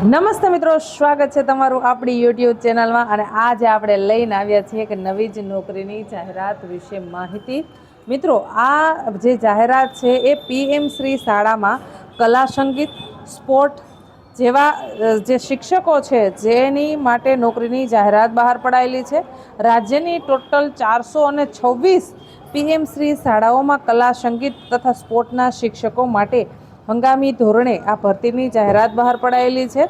નમસ્તે મિત્રો, સ્વાગત છે તમારું આપણી યુટ્યુબ ચેનલમાં. અને આજે આપણે લઈને આવ્યા છીએ કે નવી જ નોકરીની જાહેરાત વિશે માહિતી. મિત્રો, આ જે જાહેરાત છે એ પીએમ શ્રી શાળામાં કલા, સંગીત, સ્પોર્ટ જેવા જે શિક્ષકો છે જેની માટે નોકરીની જાહેરાત બહાર પડાયેલી છે. રાજ્યની ટોટલ 426 પીએમ શ્રી શાળાઓમાં કલા, સંગીત તથા સ્પોર્ટના શિક્ષકો માટે હંગામી ધોરણે આ ભરતીની જાહેરાત બહાર પડાયેલી છે.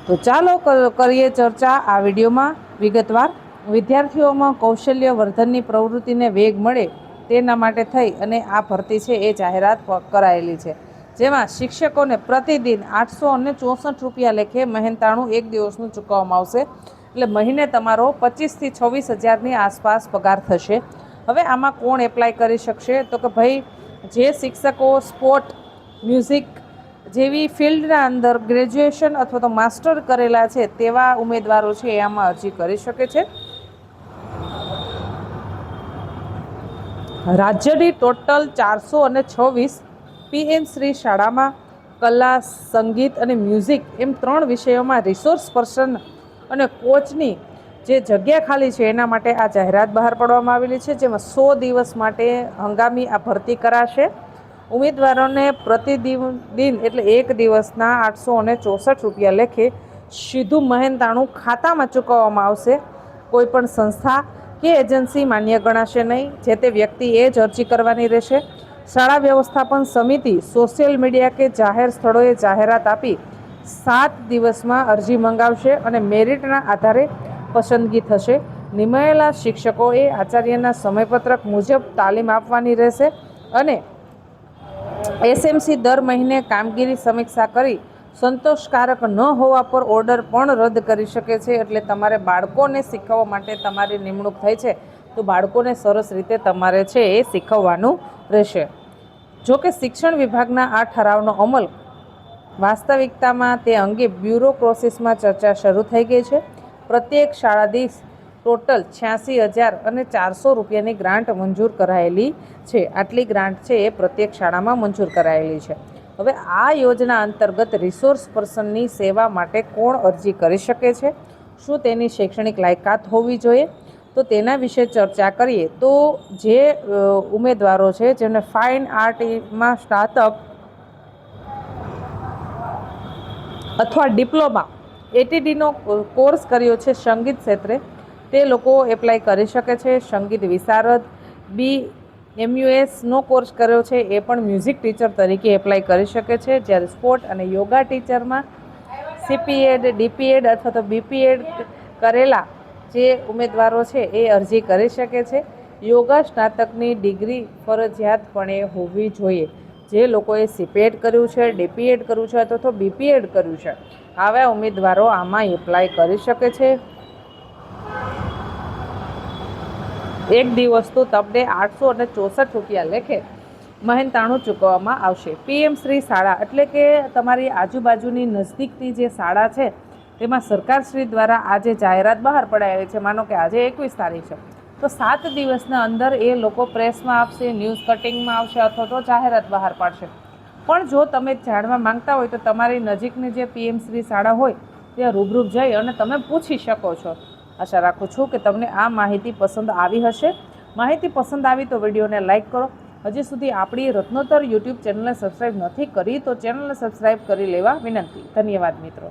તો ચાલો કરીએ ચર્ચા આ વિડીયોમાં વિગતવાર. વિદ્યાર્થીઓમાં કૌશલ્ય વર્ધનની પ્રવૃત્તિને વેગ મળે તેના માટે થઈ અને આ ભરતી છે એ જાહેરાત કરાયેલી છે, જેમાં શિક્ષકોને પ્રતિદિન 864 રૂપિયા લેખે મહેનતાણું એક દિવસનું ચૂકવવામાં આવશે. એટલે મહિને તમારો 25 થી 26 હજારની આસપાસ પગાર થશે. હવે આમાં કોણ એપ્લાય કરી શકશે? તો કે ભાઈ, જે શિક્ષકો સ્પોર્ટ, મ્યુઝિક જેવી ફિલ્ડના અંદર ગ્રેજ્યુએશન અથવા તો માસ્ટર કરેલા છે તેવા ઉમેદવારો છે એ આમાં અરજી કરી શકે છે. રાજ્યની ટોટલ 426 પીએમ શ્રી શાળામાં કલા, સંગીત અને મ્યુઝિક એમ 3 વિષયોમાં રિસોર્સ પર્સન અને કોચની જે જગ્યા ખાલી છે એના માટે આ જાહેરાત બહાર પાડવામાં આવેલી છે, જેમાં 100 દિવસ માટે હંગામી આ ભરતી કરાશે. ઉમેદવારોને પ્રતિદિન એટલે એક દિવસના 864 રૂપિયા લેખે સીધું મહેનતાણું ખાતામાં ચૂકવવામાં આવશે. કોઈપણ સંસ્થા કે એજન્સી માન્ય ગણાશે નહીં. જે તે વ્યક્તિએ જ અરજી કરવાની રહેશે. શાળા વ્યવસ્થાપન સમિતિ સોશિયલ મીડિયા કે જાહેર સ્થળોએ જાહેરાત આપી 7 દિવસમાં અરજી મંગાવશે અને મેરિટના આધારે પસંદગી થશે. નિમાયેલા શિક્ષકોએ આચાર્યના સમયપત્રક મુજબ તાલીમ આપવાની રહેશે અને એસએમસી દર મહિને કામગીરી સમીક્ષા કરી સંતોષકારક ન હોવા પર ઓર્ડર પણ રદ કરી શકે છે. એટલે તમારે બાળકોને શીખવવા માટે તમારી નિમણૂક થઈ છે તો બાળકોને સરસ રીતે તમારે છે એ શીખવવાનું રહેશે. જો કે શિક્ષણ વિભાગના આ ઠરાવનો અમલ વાસ્તવિકતામાં તે અંગે બ્યુરોક્રેસીમાં ચર્ચા શરૂ થઈ ગઈ છે. પ્રત્યેક શાળા દીઠ ટોટલ 86,400 રૂપિયાની ગ્રાન્ટ મંજૂર કરાયેલી છે. આટલી ગ્રાન્ટ છે એ પ્રત્યેક શાળામાં મંજૂર કરાયેલી છે. હવે આ યોજના અંતર્ગત રિસોર્સ પર્સનની સેવા માટે કોણ અરજી કરી શકે છે? શું તેની શૈક્ષણિક લાયકાત હોવી જોઈએ? તો તેના વિશે ચર્ચા કરીએ તો જે ઉમેદવારો છે જેમને ફાઇન આર્ટમાં સ્નાતક અથવા ડિપ્લોમા એટીડીનો કોર્સ કર્યો છે સંગીત ક્ષેત્રે, તે લોકો એપ્લાય કરી શકે છે. સંગીત વિશારદ BMUSનો કોર્સ કર્યો છે એ પણ મ્યુઝિક ટીચર તરીકે એપ્લાય કરી શકે છે. જ્યારે સ્પોર્ટ અને યોગા ટીચરમાં CPEd, DPEd અથવા તો BPEd કરેલા જે ઉમેદવારો છે એ અરજી કરી શકે છે. યોગા સ્નાતકની ડિગ્રી ફરજિયાતપણે હોવી જોઈએ. જે લોકોએ CPEd કર્યું છે, DPEd કર્યું છે અથવા તો BPEd કર્યું છે, આવા ઉમેદવારો આમાં એપ્લાય કરી શકે છે. એક દિવસનું તમને 864 રૂપિયા લેખે મહેનતાણું ચૂકવવામાં આવશે. પીએમ શ્રી શાળા એટલે કે તમારી આજુબાજુની નજદીકની જે શાળા છે તેમાં સરકારશ્રી દ્વારા આજે જાહેરાત બહાર પડાયેલી છે. માનો કે આજે 21 તારીખ છે તો 7 દિવસના અંદર એ લોકો પ્રેસમાં આપશે, ન્યૂઝ કટિંગમાં આવશે અથવા તો જાહેરાત બહાર પાડશે. પણ જો તમે જાણવા માંગતા હોય તો તમારી નજીકની જે પીએમ શ્રી શાળા હોય ત્યાં રૂબરૂ જઈ અને તમે પૂછી શકો છો. આશા રાખું છું કે તમને આ માહિતી પસંદ આવી હશે. માહિતી પસંદ આવી તો વિડીયોને લાઇક કરો. હજી સુધી આપણી રત્નોત્તર યુટ્યુબ ચેનલને સબસ્ક્રાઈબ નથી કરી તો ચેનલને સબસ્ક્રાઈબ કરી લેવા વિનંતી. ધન્યવાદ મિત્રો.